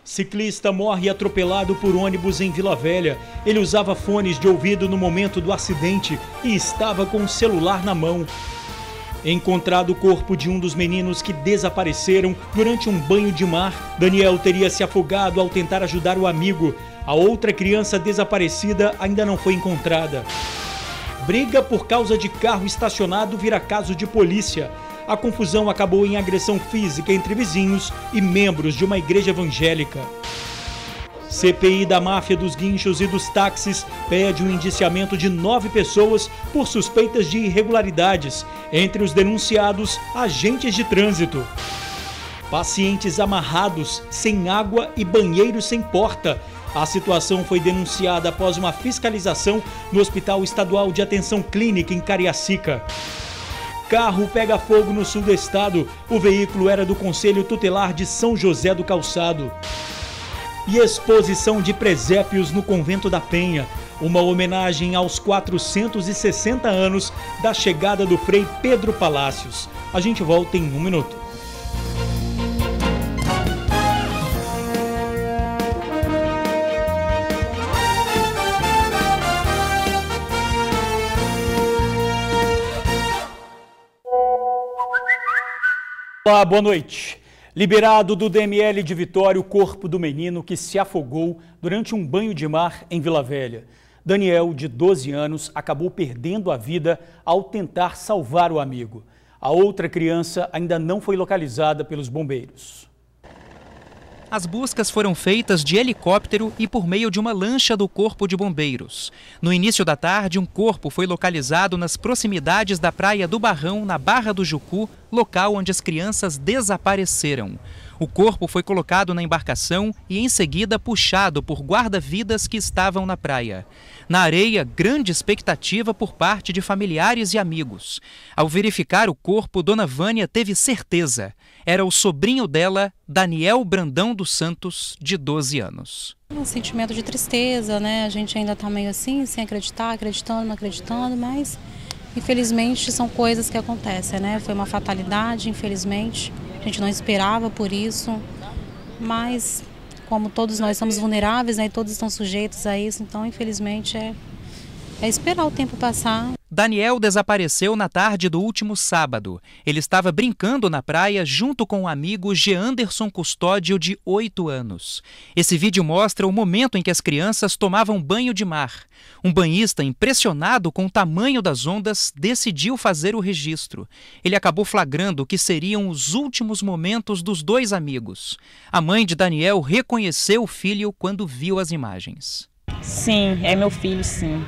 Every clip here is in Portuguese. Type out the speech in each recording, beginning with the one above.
Ciclista morre atropelado por ônibus em Vila Velha. Ele usava fones de ouvido no momento do acidente e estava com o celular na mão. Encontrado o corpo de um dos meninos que desapareceram durante um banho de mar. Daniel teria se afogado ao tentar ajudar o amigo. A outra criança desaparecida ainda não foi encontrada. Briga por causa de carro estacionado vira caso de polícia. A confusão acabou em agressão física entre vizinhos e membros de uma igreja evangélica. CPI da máfia dos guinchos e dos táxis pede o indiciamento de 9 pessoas por suspeitas de irregularidades. Entre os denunciados, agentes de trânsito. Pacientes amarrados, sem água e banheiro sem porta. A situação foi denunciada após uma fiscalização no Hospital Estadual de Atenção Clínica em Cariacica. Carro pega fogo no sul do estado. O veículo era do Conselho Tutelar de São José do Calçado. E exposição de presépios no Convento da Penha. Uma homenagem aos 460 anos da chegada do Frei Pedro Palácios. A gente volta em 1 minuto. Olá, boa noite. Liberado do DML de Vitória o corpo do menino que se afogou durante um banho de mar em Vila Velha. Daniel, de 12 anos, acabou perdendo a vida ao tentar salvar o amigo. A outra criança ainda não foi localizada pelos bombeiros. As buscas foram feitas de helicóptero e por meio de uma lancha do Corpo de Bombeiros. No início da tarde, um corpo foi localizado nas proximidades da Praia do Barrão, na Barra do Jucu, local onde as crianças desapareceram. O corpo foi colocado na embarcação e em seguida puxado por guarda-vidas que estavam na praia. Na areia, grande expectativa por parte de familiares e amigos. Ao verificar o corpo, Dona Vânia teve certeza. Era o sobrinho dela, Daniel Brandão dos Santos, de 12 anos. Um sentimento de tristeza, né? A gente ainda está meio assim, sem acreditar, acreditando, não acreditando, mas infelizmente são coisas que acontecem, né? Foi uma fatalidade, infelizmente. A gente não esperava por isso, mas como todos nós somos vulneráveis, né? E todos estão sujeitos a isso, então infelizmente é esperar o tempo passar. Daniel desapareceu na tarde do último sábado. Ele estava brincando na praia junto com o amigo Geanderson Custódio, de 8 anos. Esse vídeo mostra o momento em que as crianças tomavam banho de mar. Um banhista, impressionado com o tamanho das ondas, decidiu fazer o registro. Ele acabou flagrando o que seriam os últimos momentos dos dois amigos. A mãe de Daniel reconheceu o filho quando viu as imagens. Sim, é meu filho, sim.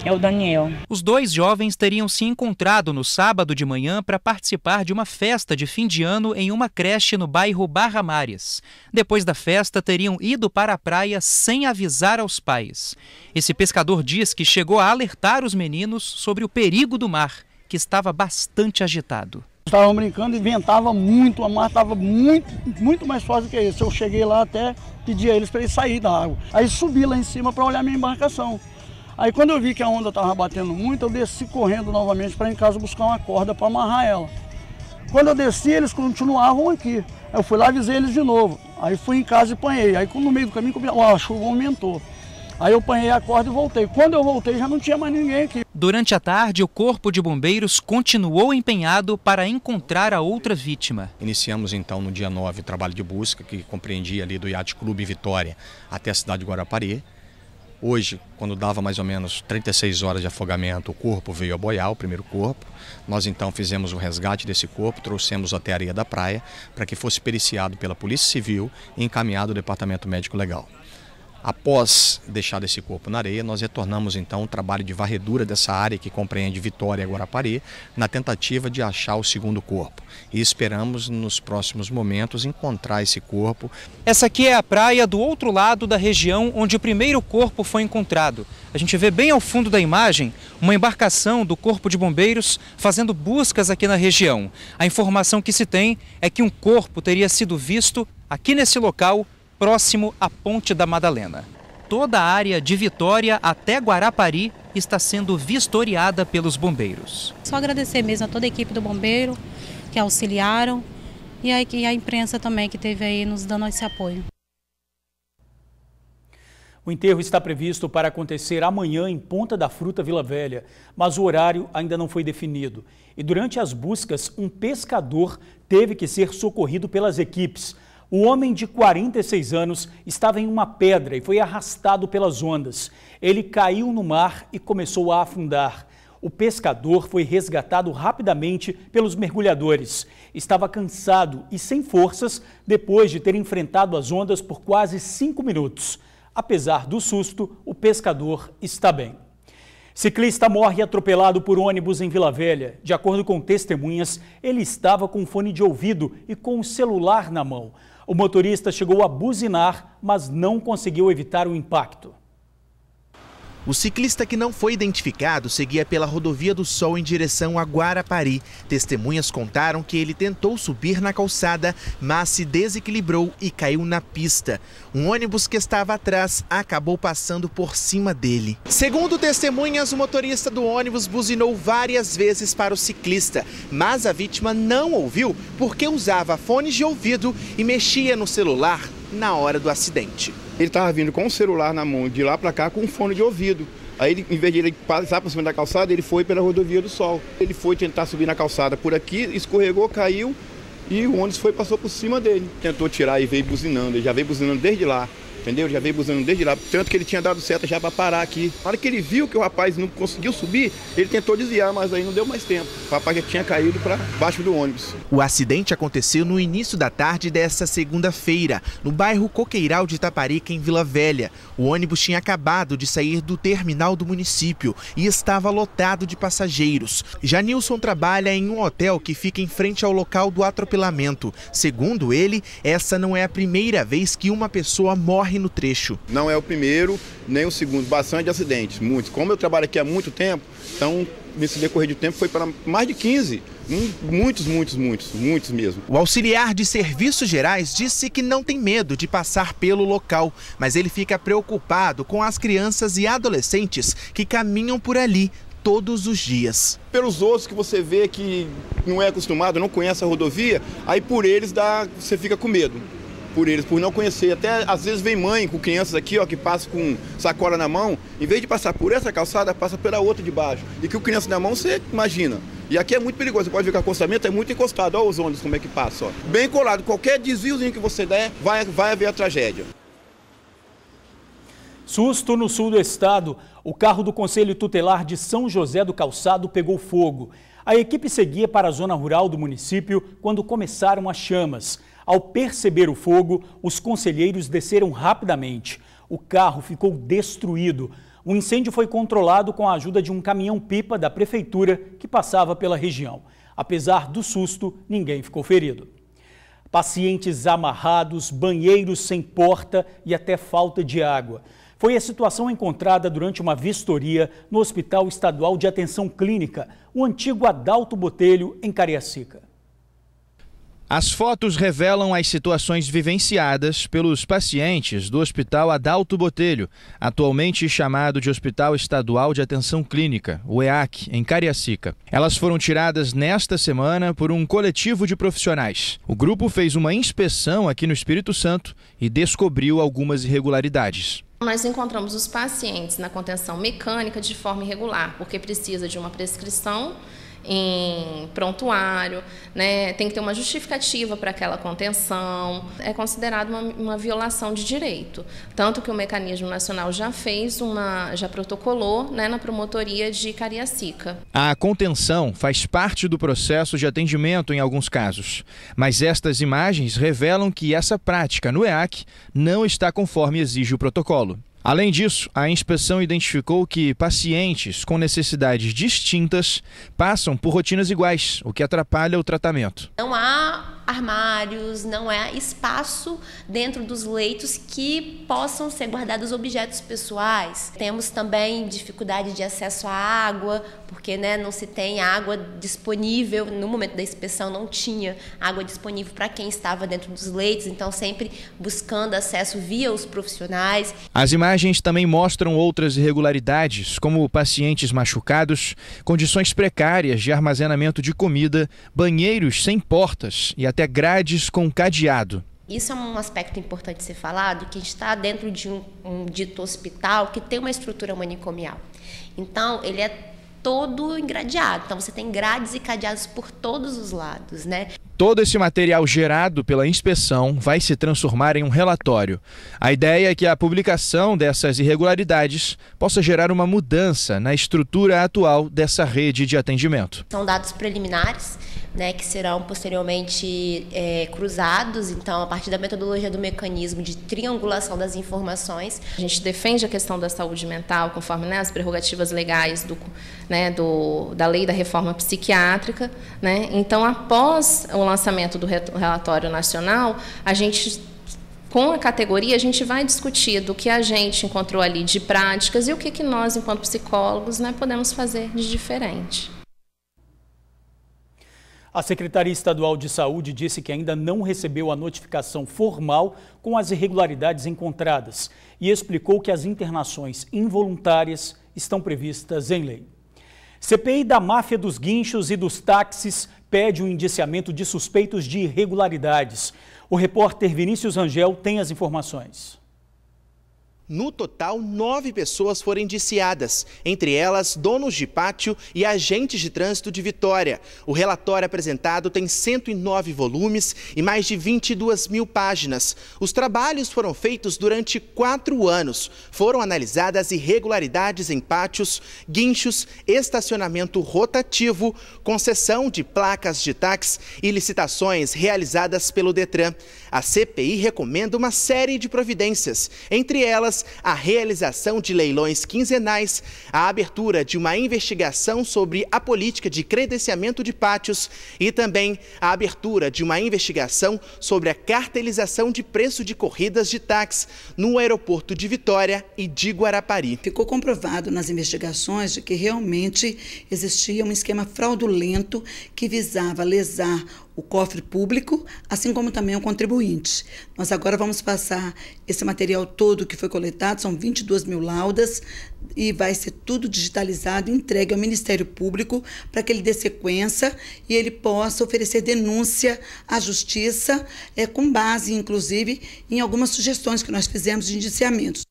É o Daniel. Os dois jovens teriam se encontrado no sábado de manhã para participar de uma festa de fim de ano em uma creche no bairro Barra Mares. Depois da festa, teriam ido para a praia sem avisar aos pais. Esse pescador diz que chegou a alertar os meninos sobre o perigo do mar, que estava bastante agitado. Estavam brincando e ventava muito, a mar estava muito mais forte do que isso. Eu cheguei lá até pedir a eles para eles saírem da água. Aí subi lá em cima para olhar minha embarcação. Aí quando eu vi que a onda estava batendo muito, eu desci correndo novamente para em casa buscar uma corda para amarrar ela. Quando eu desci, eles continuavam aqui. Eu fui lá e avisei eles de novo. Aí fui em casa e apanhei. Aí no meio do caminho a chuva aumentou. Aí eu apanhei a corda e voltei. Quando eu voltei já não tinha mais ninguém aqui. Durante a tarde, o Corpo de Bombeiros continuou empenhado para encontrar a outra vítima. Iniciamos então no dia 9 o trabalho de busca, que compreendia ali do Yacht Clube Vitória até a cidade de Guarapari. Hoje, quando dava mais ou menos 36 horas de afogamento, o corpo veio a boiar, o primeiro corpo. Nós então fizemos o resgate desse corpo, trouxemos até a areia da praia para que fosse periciado pela Polícia Civil e encaminhado ao Departamento Médico Legal. Após deixar esse corpo na areia, nós retornamos então o trabalho de varredura dessa área que compreende Vitória e Guarapari, na tentativa de achar o segundo corpo. E esperamos nos próximos momentos encontrar esse corpo. Essa aqui é a praia do outro lado da região onde o primeiro corpo foi encontrado. A gente vê bem ao fundo da imagem uma embarcação do Corpo de Bombeiros fazendo buscas aqui na região. A informação que se tem é que um corpo teria sido visto aqui nesse local, próximo à Ponte da Madalena. Toda a área de Vitória até Guarapari está sendo vistoriada pelos bombeiros. Só agradecer mesmo a toda a equipe do bombeiro que auxiliaram e a imprensa também que teve aí nos dando esse apoio. O enterro está previsto para acontecer amanhã em Ponta da Fruta, Vila Velha, mas o horário ainda não foi definido. E durante as buscas, um pescador teve que ser socorrido pelas equipes. O homem de 46 anos estava em uma pedra e foi arrastado pelas ondas. Ele caiu no mar e começou a afundar. O pescador foi resgatado rapidamente pelos mergulhadores. Estava cansado e sem forças depois de ter enfrentado as ondas por quase 5 minutos. Apesar do susto, o pescador está bem. Ciclista morre atropelado por ônibus em Vila Velha. De acordo com testemunhas, ele estava com fone de ouvido e com o celular na mão. O motorista chegou a buzinar, mas não conseguiu evitar o impacto. O ciclista, que não foi identificado, seguia pela Rodovia do Sol em direção a Guarapari. Testemunhas contaram que ele tentou subir na calçada, mas se desequilibrou e caiu na pista. Um ônibus que estava atrás acabou passando por cima dele. Segundo testemunhas, o motorista do ônibus buzinou várias vezes para o ciclista, mas a vítima não ouviu porque usava fones de ouvido e mexia no celular na hora do acidente. Ele estava vindo com o celular na mão, de lá para cá, com um fone de ouvido. Aí, ele, em vez de ele passar por cima da calçada, ele foi pela Rodovia do Sol. Ele foi tentar subir na calçada por aqui, escorregou, caiu e o ônibus passou por cima dele. Tentou tirar e veio buzinando, ele já veio buzinando desde lá. Entendeu? Ele já veio buzinando desde lá, tanto que ele tinha dado seta já para parar aqui. Na hora que ele viu que o rapaz não conseguiu subir, ele tentou desviar, mas aí não deu mais tempo. O rapaz já tinha caído para baixo do ônibus. O acidente aconteceu no início da tarde desta segunda-feira, no bairro Coqueiral de Itaparica, em Vila Velha. O ônibus tinha acabado de sair do terminal do município e estava lotado de passageiros. Janilson trabalha em um hotel que fica em frente ao local do atropelamento. Segundo ele, essa não é a primeira vez que uma pessoa morre no trecho. Não é o primeiro, nem o segundo, bastante acidentes, muitos. Como eu trabalho aqui há muito tempo, então nesse decorrer de tempo foi para mais de 15, muitos mesmo. O auxiliar de serviços gerais disse que não tem medo de passar pelo local, mas ele fica preocupado com as crianças e adolescentes que caminham por ali todos os dias. Pelos outros que você vê que não é acostumado, não conhece a rodovia, aí por eles você fica com medo. Por eles, por não conhecer. Até às vezes vem mãe com crianças aqui, ó, que passa com sacola na mão, em vez de passar por essa calçada, passa pela outra de baixo. E que o criança na mão, você imagina. E aqui é muito perigoso, você pode ver que o acostamento é muito encostado, olha os ônibus como é que passa, ó. Bem colado, qualquer desviozinho que você der, vai haver a tragédia. Susto no sul do estado. O carro do Conselho Tutelar de São José do Calçado pegou fogo. A equipe seguia para a zona rural do município quando começaram as chamas. Ao perceber o fogo, os conselheiros desceram rapidamente. O carro ficou destruído. O incêndio foi controlado com a ajuda de um caminhão-pipa da prefeitura que passava pela região. Apesar do susto, ninguém ficou ferido. Pacientes amarrados, banheiros sem porta e até falta de água. Foi a situação encontrada durante uma vistoria no Hospital Estadual de Atenção Clínica, o antigo Adalto Botelho, em Cariacica. As fotos revelam as situações vivenciadas pelos pacientes do Hospital Adalto Botelho, atualmente chamado de Hospital Estadual de Atenção Clínica, o EAC, em Cariacica. Elas foram tiradas nesta semana por um coletivo de profissionais. O grupo fez uma inspeção aqui no Espírito Santo e descobriu algumas irregularidades. Nós encontramos os pacientes na contenção mecânica de forma irregular, porque precisa de uma prescrição em prontuário, né? Tem que ter uma justificativa para aquela contenção. É considerado uma violação de direito. Tanto que o Mecanismo Nacional já protocolou, né, na promotoria de Cariacica. A contenção faz parte do processo de atendimento em alguns casos, mas estas imagens revelam que essa prática no EAC não está conforme exige o protocolo. Além disso, a inspeção identificou que pacientes com necessidades distintas passam por rotinas iguais, o que atrapalha o tratamento. Não há armários, não há espaço dentro dos leitos que possam ser guardados objetos pessoais. Temos também dificuldade de acesso à água, porque, né, não se tem água disponível. No momento da inspeção não tinha água disponível para quem estava dentro dos leitos, então sempre buscando acesso via os profissionais. As imagens também mostram outras irregularidades, como pacientes machucados, condições precárias de armazenamento de comida, banheiros sem portas e até grades com cadeado. Isso é um aspecto importante de ser falado, que a gente está dentro de um dito hospital que tem uma estrutura manicomial. Então, ele é todo engradeado. Então, você tem grades e cadeados por todos os lados, né? Todo esse material gerado pela inspeção vai se transformar em um relatório. A ideia é que a publicação dessas irregularidades possa gerar uma mudança na estrutura atual dessa rede de atendimento. São dados preliminares, né, que serão posteriormente cruzados, então, a partir da metodologia do mecanismo de triangulação das informações. A gente defende a questão da saúde mental, conforme, né, as prerrogativas legais da lei da reforma psiquiátrica, né? Então, após o lançamento do relatório nacional, a gente, com a categoria, a gente vai discutir do que a gente encontrou ali de práticas e o que nós, enquanto psicólogos, né, podemos fazer de diferente. A Secretaria Estadual de Saúde disse que ainda não recebeu a notificação formal com as irregularidades encontradas e explicou que as internações involuntárias estão previstas em lei. CPI da máfia dos guinchos e dos táxis pede um indiciamento de suspeitos de irregularidades. O repórter Vinícius Rangel tem as informações. No total, 9 pessoas foram indiciadas, entre elas donos de pátio e agentes de trânsito de Vitória. O relatório apresentado tem 109 volumes e mais de 22 mil páginas. Os trabalhos foram feitos durante 4 anos. Foram analisadas irregularidades em pátios, guinchos, estacionamento rotativo, concessão de placas de táxi e licitações realizadas pelo Detran. A CPI recomenda uma série de providências, entre elas a realização de leilões quinzenais, a abertura de uma investigação sobre a política de credenciamento de pátios e também a abertura de uma investigação sobre a cartelização de preço de corridas de táxi no aeroporto de Vitória e de Guarapari. Ficou comprovado nas investigações de que realmente existia um esquema fraudulento que visava lesar o cofre público, assim como também o contribuinte. Nós agora vamos passar esse material todo que foi coletado, são 22 mil laudas, e vai ser tudo digitalizado e entregue ao Ministério Público para que ele dê sequência e ele possa oferecer denúncia à Justiça, com base, inclusive, em algumas sugestões que nós fizemos de indiciamentos.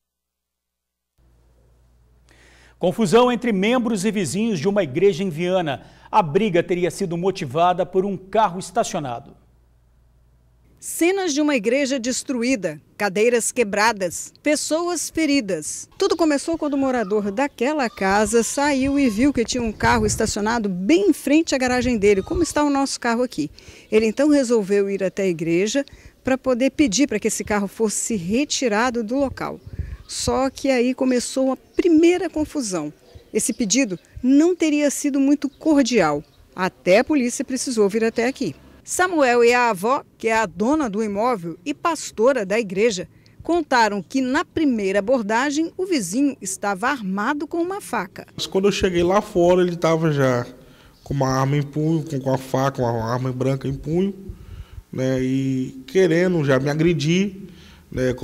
Confusão entre membros e vizinhos de uma igreja em Viana. A briga teria sido motivada por um carro estacionado. Cenas de uma igreja destruída, cadeiras quebradas, pessoas feridas. Tudo começou quando o morador daquela casa saiu e viu que tinha um carro estacionado bem em frente à garagem dele, como está o nosso carro aqui. Ele então resolveu ir até a igreja para poder pedir para que esse carro fosse retirado do local. Só que aí começou a primeira confusão. Esse pedido não teria sido muito cordial. Até a polícia precisou vir até aqui. Samuel e a avó, que é a dona do imóvel e pastora da igreja, contaram que na primeira abordagem o vizinho estava armado com uma faca. Quando eu cheguei lá fora, ele estava já com uma arma em punho, com a faca, uma arma branca em punho, né, e querendo já me agredir, né,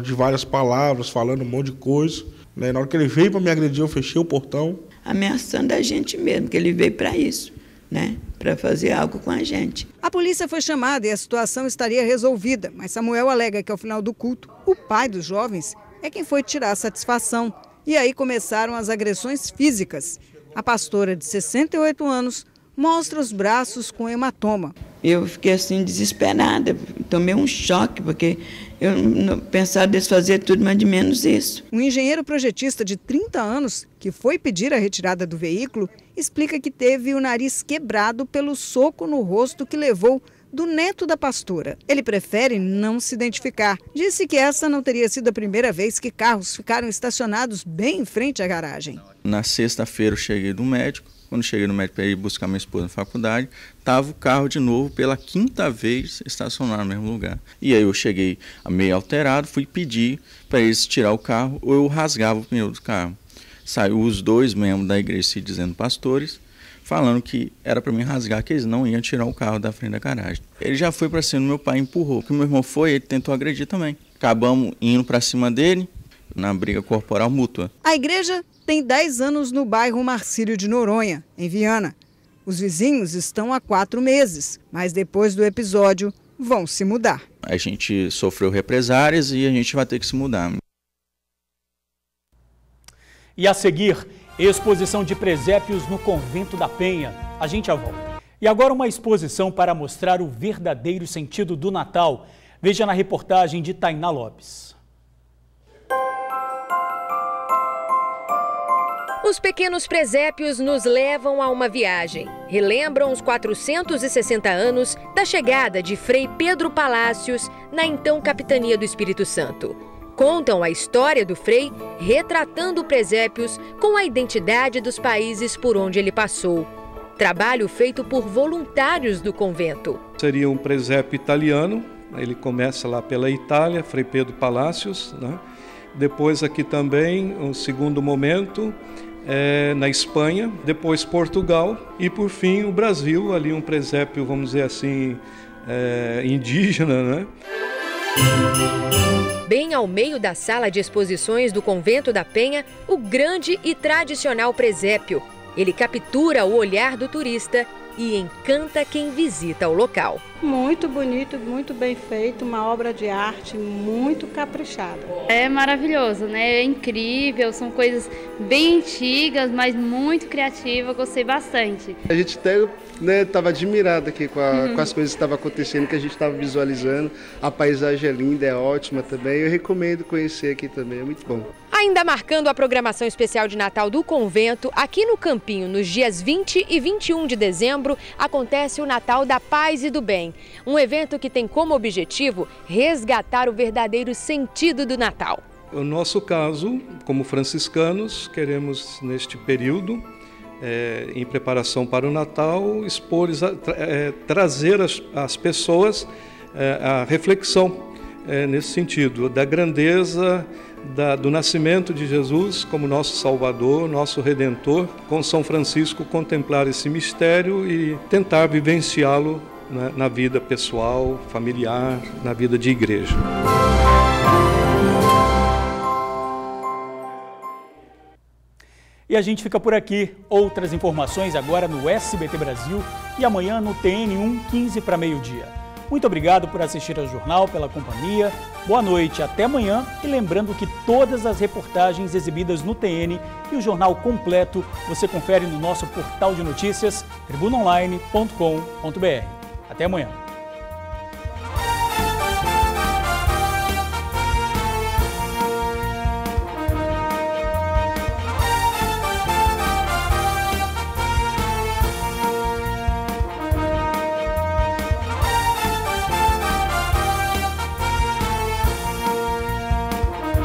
de várias palavras, falando um monte de coisa. Né, na hora que ele veio para me agredir, eu fechei o portão. Ameaçando a gente mesmo, que ele veio para isso, né? Para fazer algo com a gente. A polícia foi chamada e a situação estaria resolvida, mas Samuel alega que ao final do culto, o pai dos jovens é quem foi tirar a satisfação. E aí começaram as agressões físicas. A pastora de 68 anos mostra os braços com hematoma. Eu fiquei assim desesperada, tomei um choque, porque eu não pensava desfazer tudo, mas de menos isso. Um engenheiro projetista de 30 anos, que foi pedir a retirada do veículo, explica que teve o nariz quebrado pelo soco no rosto que levou do neto da pastora. Ele prefere não se identificar. Disse que essa não teria sido a primeira vez que carros ficaram estacionados bem em frente à garagem. Na sexta-feira eu cheguei do médico. Quando cheguei no médico para ir buscar minha esposa na faculdade, estava o carro de novo pela 5ª vez estacionado no mesmo lugar. E aí eu cheguei meio alterado, fui pedir para eles tirar o carro ou eu rasgava o pneu do carro. Saiu os 2 membros da igreja se dizendo pastores, falando que era para mim rasgar, que eles não iam tirar o carro da frente da garagem. Ele já foi para cima do meu pai e empurrou. O que meu irmão foi, ele tentou agredir também. Acabamos indo para cima dele na briga corporal mútua. A igreja tem 10 anos no bairro Marcílio de Noronha, em Viana. Os vizinhos estão há 4 meses, mas depois do episódio vão se mudar. a gente sofreu represárias e a gente vai ter que se mudar. E a seguir, exposição de presépios no Convento da Penha. A gente já volta. E agora uma exposição para mostrar o verdadeiro sentido do Natal. Veja na reportagem de Tainá Lopes. Os pequenos presépios nos levam a uma viagem. Relembram os 460 anos da chegada de Frei Pedro Palácios na então Capitania do Espírito Santo. Contam a história do Frei, retratando presépios com a identidade dos países por onde ele passou. Trabalho feito por voluntários do convento. Seria um presépio italiano, ele começa lá pela Itália, Frei Pedro Palácios, né? Depois aqui também, um segundo momento, na Espanha, depois Portugal e por fim o Brasil, ali um presépio, vamos dizer assim, indígena, né? Bem ao meio da sala de exposições do Convento da Penha, o grande e tradicional presépio. Ele captura o olhar do turista e encanta quem visita o local. Muito bonito, muito bem feito, uma obra de arte muito caprichada. É maravilhoso, né? É incrível, são coisas bem antigas, mas muito criativas, gostei bastante. A gente até estava admirado aqui com as coisas que estavam acontecendo, que a gente estava visualizando. A paisagem é linda, é ótima também. Eu recomendo conhecer aqui também, é muito bom. Ainda marcando a programação especial de Natal do Convento, aqui no Campinho, nos dias 20 e 21 de dezembro, acontece o Natal da Paz e do Bem. Um evento que tem como objetivo resgatar o verdadeiro sentido do Natal. No nosso caso, como franciscanos, queremos neste período, em preparação para o Natal, trazer às pessoas a reflexão nesse sentido, da grandeza do nascimento de Jesus como nosso Salvador, nosso Redentor, com São Francisco contemplar esse mistério e tentar vivenciá-lo na vida pessoal, familiar, na vida de igreja. E a gente fica por aqui. Outras informações agora no SBT Brasil e amanhã no TN1, 15 para meio-dia. Muito obrigado por assistir ao jornal, pela companhia. Boa noite, até amanhã. E lembrando que todas as reportagens exibidas no TN e o jornal completo você confere no nosso portal de notícias tribunaonline.com.br. Até amanhã.